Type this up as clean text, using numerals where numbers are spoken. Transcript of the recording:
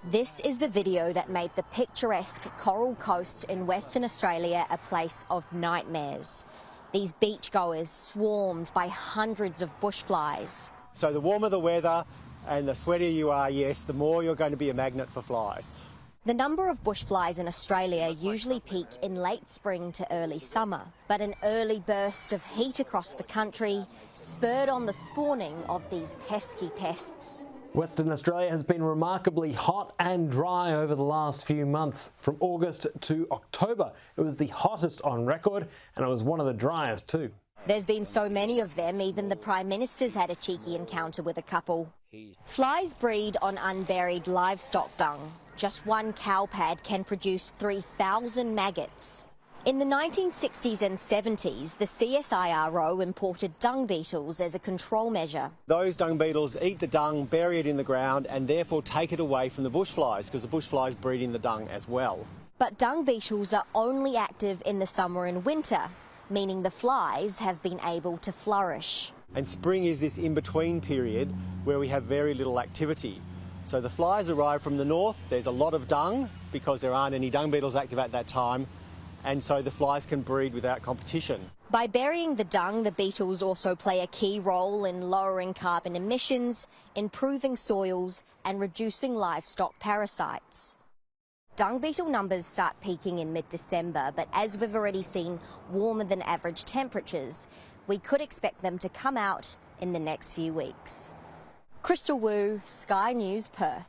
This is the video that made the picturesque Coral Coast in Western Australia a place of nightmares. These beachgoers swarmed by hundreds of bushflies. So the warmer the weather and the sweatier you are, yes, the more you're going to be a magnet for flies. The number of bushflies in Australia usually peak in late spring to early summer, but an early burst of heat across the country spurred on the spawning of these pesky pests. Western Australia has been remarkably hot and dry over the last few months. From August to October, it was the hottest on record, and it was one of the driest too. There's been so many of them, even the Prime Minister's had a cheeky encounter with a couple. Flies breed on unburied livestock dung. Just one cow pad can produce 3,000 maggots. In the 1960s and 70s, the CSIRO imported dung beetles as a control measure. Those dung beetles eat the dung, bury it in the ground, and therefore take it away from the bushflies, because the bushflies breed in the dung as well. But dung beetles are only active in the summer and winter, meaning the flies have been able to flourish. And spring is this in-between period where we have very little activity. So the flies arrive from the north, there's a lot of dung because there aren't any dung beetles active at that time, and so the flies can breed without competition. By burying the dung, the beetles also play a key role in lowering carbon emissions, improving soils and reducing livestock parasites. Dung beetle numbers start peaking in mid-December, but as we've already seen warmer than average temperatures, we could expect them to come out in the next few weeks. Crystal Wu, Sky News, Perth.